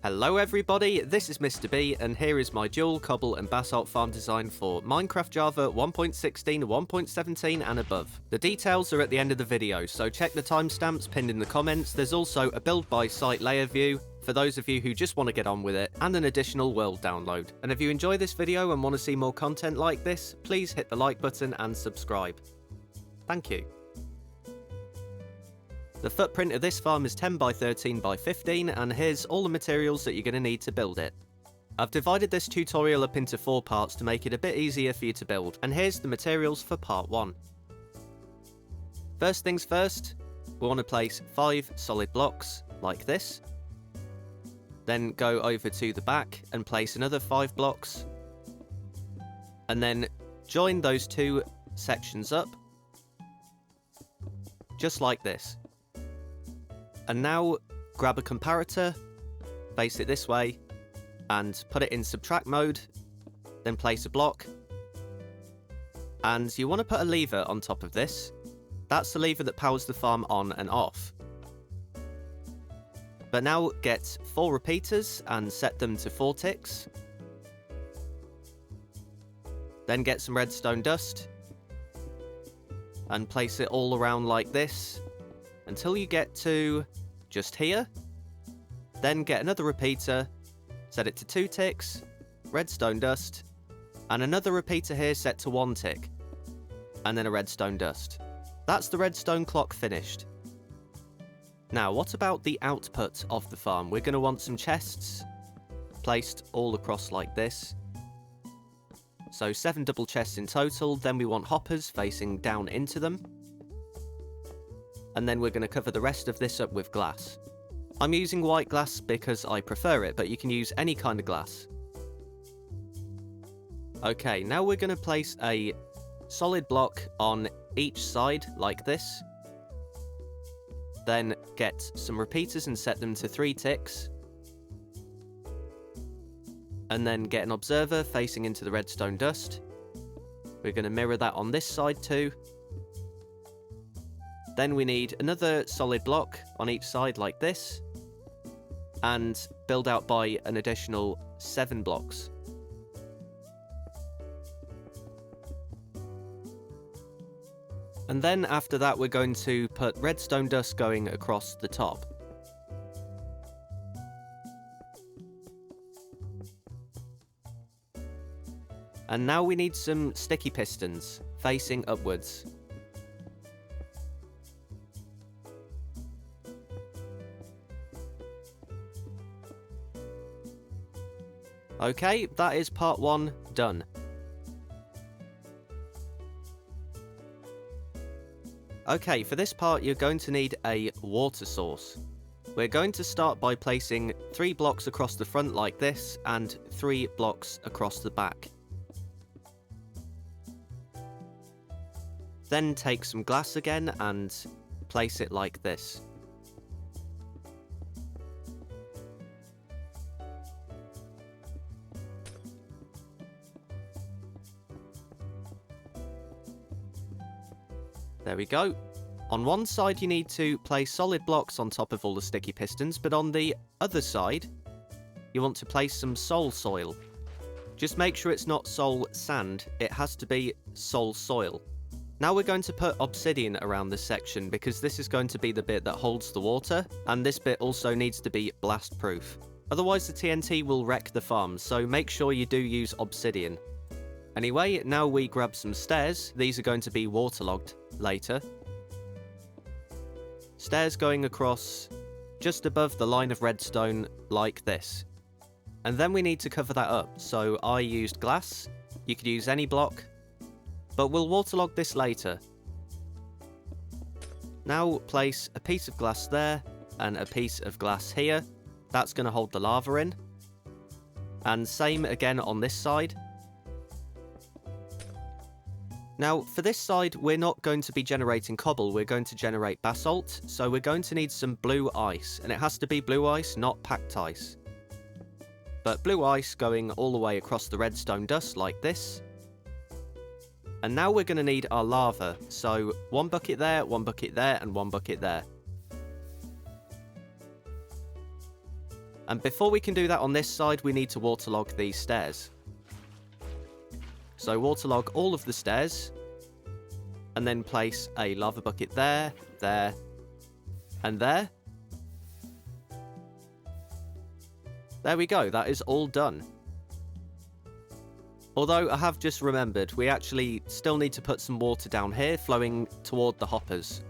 Hello everybody, this is Mr. B, and here is my dual Cobble and Basalt farm design for Minecraft Java 1.16, 1.17 and above. The details are at the end of the video, so check the timestamps pinned in the comments. There's also a build by site layer view for those of you who just want to get on with it, and an additional world download. And if you enjoy this video and want to see more content like this, please hit the like button and subscribe. Thank you. The footprint of this farm is 10 by 13 by 15, and here's all the materials that you're going to need to build it. I've divided this tutorial up into 4 parts to make it a bit easier for you to build, and here's the materials for part 1. First things first, we want to place 5 solid blocks, like this. Then go over to the back and place another 5 blocks. And then join those 2 sections up, just like this. And now grab a comparator, face it this way, and put it in subtract mode, then place a block. And you want to put a lever on top of this. That's the lever that powers the farm on and off. But now get 4 repeaters and set them to 4 ticks. Then get some redstone dust and place it all around like this until you get to just here. Then get another repeater, set it to 2 ticks, redstone dust, and another repeater here set to 1 tick, and then a redstone dust. That's the redstone clock finished. Now, what about the output of the farm? We're going to want some chests placed all across like this. So 7 double chests in total, then we want hoppers facing down into them. And then we're going to cover the rest of this up with glass. I'm using white glass because I prefer it, but you can use any kind of glass. Okay, now we're going to place a solid block on each side like this. Then get some repeaters and set them to 3 ticks. And then get an observer facing into the redstone dust. We're going to mirror that on this side too. Then we need another solid block on each side like this, and build out by an additional 7 blocks. And then after that we're going to put redstone dust going across the top. And now we need some sticky pistons facing upwards. Okay, that is part 1 done. Okay, for this part you're going to need a water source. We're going to start by placing 3 blocks across the front like this, and 3 blocks across the back. Then take some glass again and place it like this. There we go. On one side you need to place solid blocks on top of all the sticky pistons, but on the other side you want to place some soul soil. Just make sure it's not soul sand, it has to be soul soil. Now we're going to put obsidian around this section because this is going to be the bit that holds the water, and this bit also needs to be blast proof. Otherwise the TNT will wreck the farm, so make sure you do use obsidian. Anyway, now we grab some stairs. These are going to be waterlogged later. Stairs going across just above the line of redstone like this. And then we need to cover that up, so I used glass. You could use any block, but we'll waterlog this later. Now place a piece of glass there and a piece of glass here. That's going to hold the lava in. And same again on this side. Now, for this side, we're not going to be generating cobble, we're going to generate basalt, so we're going to need some blue ice, and it has to be blue ice, not packed ice. But blue ice going all the way across the redstone dust like this. And now we're going to need our lava, so 1 bucket there, 1 bucket there, and 1 bucket there. And before we can do that on this side, we need to waterlog these stairs. So waterlog all of the stairs, and then place a lava bucket there, there, and there. There we go, that is all done. Although I have just remembered, we actually still need to put some water down here, flowing toward the hoppers.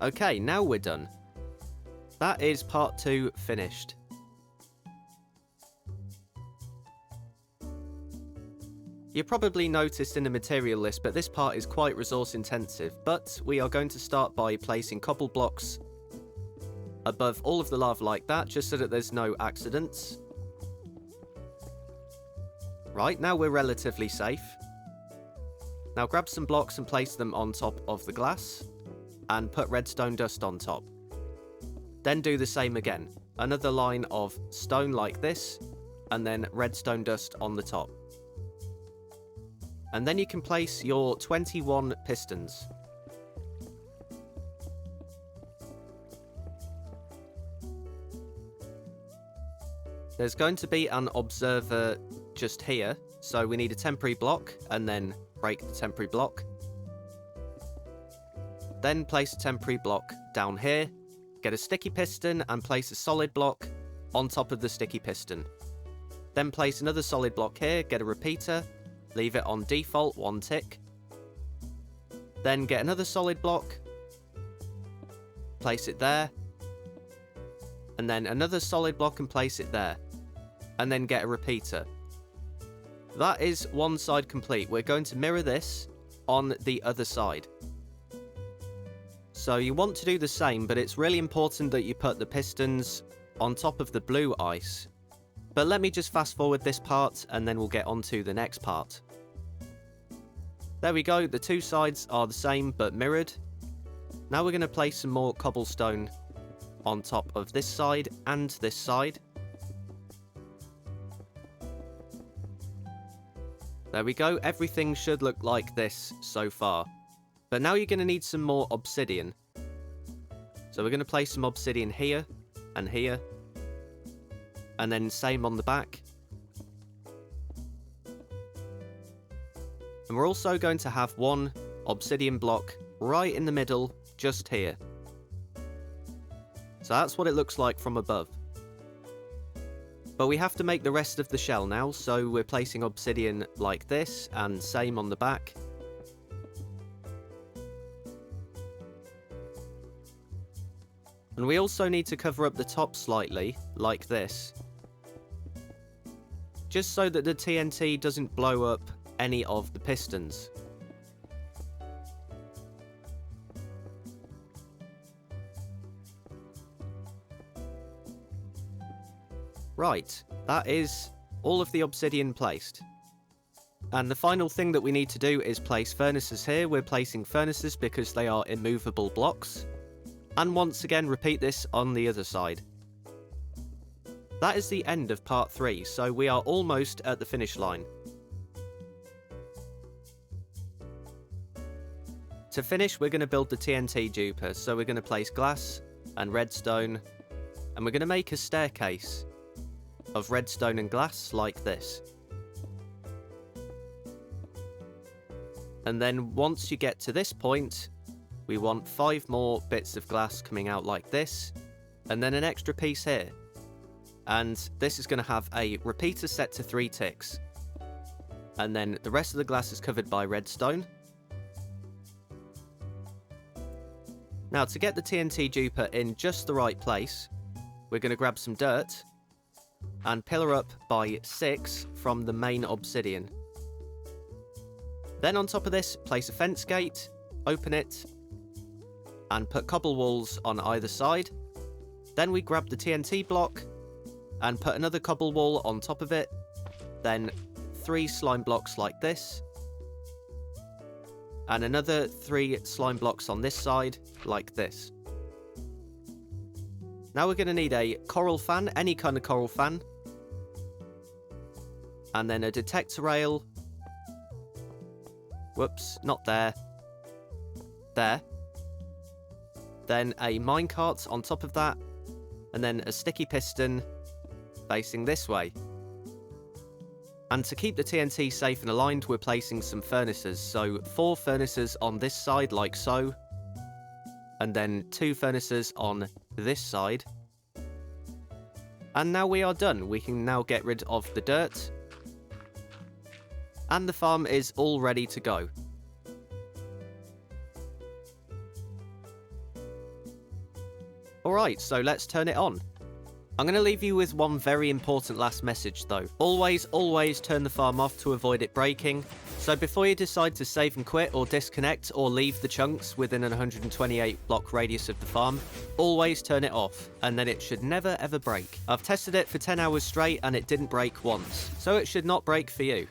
Okay, now we're done. That is part 2 finished. You probably noticed in the material list, but this part is quite resource intensive, but we are going to start by placing cobble blocks above all of the lava like that, just so that there's no accidents. Right, now we're relatively safe. Now grab some blocks and place them on top of the glass, and put redstone dust on top. Then do the same again. Another line of stone like this, and then redstone dust on the top. And then you can place your 21 pistons. There's going to be an observer just here, so we need a temporary block, and then break the temporary block. Then place a temporary block down here, get a sticky piston and place a solid block on top of the sticky piston. Then place another solid block here, get a repeater, leave it on default 1 tick. Then get another solid block, place it there, and then another solid block and place it there, and then get a repeater. That is one side complete. We're going to mirror this on the other side. So you want to do the same, but it's really important that you put the pistons on top of the blue ice. But let me just fast forward this part and then we'll get on to the next part. There we go, the two sides are the same but mirrored. Now we're going to place some more cobblestone on top of this side and this side. There we go, everything should look like this so far. But now you're going to need some more obsidian. So we're going to place some obsidian here and here. And then same on the back. And we're also going to have one obsidian block right in the middle, just here. So that's what it looks like from above. But we have to make the rest of the shell now, so we're placing obsidian like this, and same on the back. And we also need to cover up the top slightly, like this. Just so that the TNT doesn't blow up any of the pistons. Right, that is all of the obsidian placed. And the final thing that we need to do is place furnaces here. We're placing furnaces because they are immovable blocks. And once again, repeat this on the other side. That is the end of part 3, so we are almost at the finish line. To finish, we're going to build the TNT duper, so we're going to place glass and redstone, and we're going to make a staircase of redstone and glass like this. And then once you get to this point, we want 5 more bits of glass coming out like this, and then an extra piece here. And this is going to have a repeater set to 3 ticks. And then the rest of the glass is covered by redstone. Now to get the TNT duper in just the right place, we're going to grab some dirt and pillar up by 6 from the main obsidian. Then on top of this, place a fence gate, open it, and put cobble walls on either side. Then we grab the TNT block and put another cobble wall on top of it, then 3 slime blocks like this, and another 3 slime blocks on this side like this. Now we're going to need a coral fan, any kind of coral fan, and then a detector rail. Whoops, not there. There. then a minecart on top of that, and then a sticky piston facing this way. And to keep the TNT safe and aligned, we're placing some furnaces. So 4 furnaces on this side like so, and then 2 furnaces on this side. And now we are done. We can now get rid of the dirt. And the farm is all ready to go. Alright, so let's turn it on. I'm going to leave you with one very important last message though. Always, always turn the farm off to avoid it breaking. So before you decide to save and quit or disconnect or leave the chunks within an 128 block radius of the farm, always turn it off, and then it should never ever break. I've tested it for 10 hours straight and it didn't break once, so it should not break for you.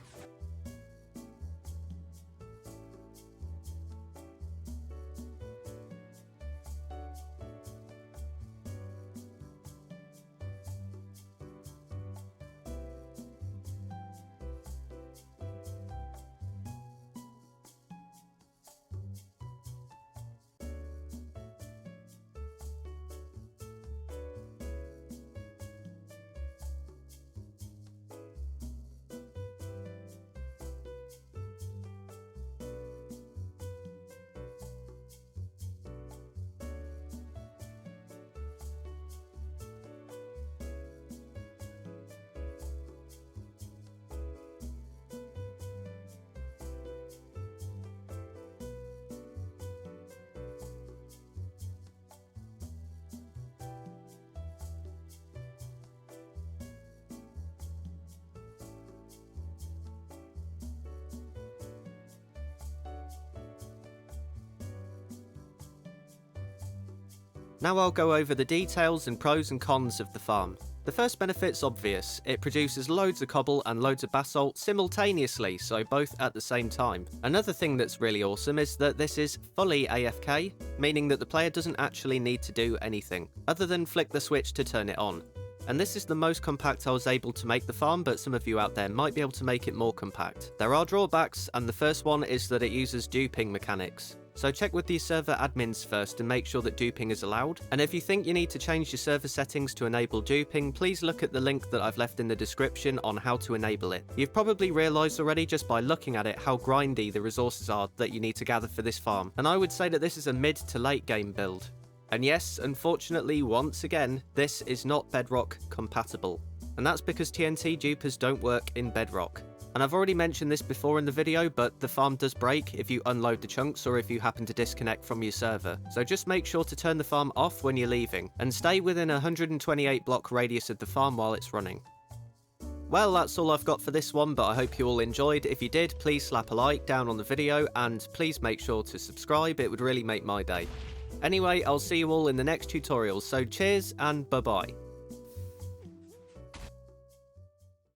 Now I'll go over the details and pros and cons of the farm. The first benefit's obvious. It produces loads of cobble and loads of basalt simultaneously, so both at the same time. Another thing that's really awesome is that this is fully AFK, meaning that the player doesn't actually need to do anything, other than flick the switch to turn it on. And this is the most compact I was able to make the farm, but some of you out there might be able to make it more compact. There are drawbacks, and the first one is that it uses duping mechanics. So check with the server admins first and make sure that duping is allowed. And if you think you need to change your server settings to enable duping, please look at the link that I've left in the description on how to enable it. You've probably realised already just by looking at it how grindy the resources are that you need to gather for this farm. And I would say that this is a mid to late game build. And yes, unfortunately, once again, this is not Bedrock compatible. And that's because TNT dupers don't work in Bedrock. And I've already mentioned this before in the video, but the farm does break if you unload the chunks or if you happen to disconnect from your server. So just make sure to turn the farm off when you're leaving, and stay within a 128 block radius of the farm while it's running. Well, that's all I've got for this one, but I hope you all enjoyed. If you did, please slap a like down on the video, and please make sure to subscribe, it would really make my day. Anyway, I'll see you all in the next tutorial, so cheers and bye-bye.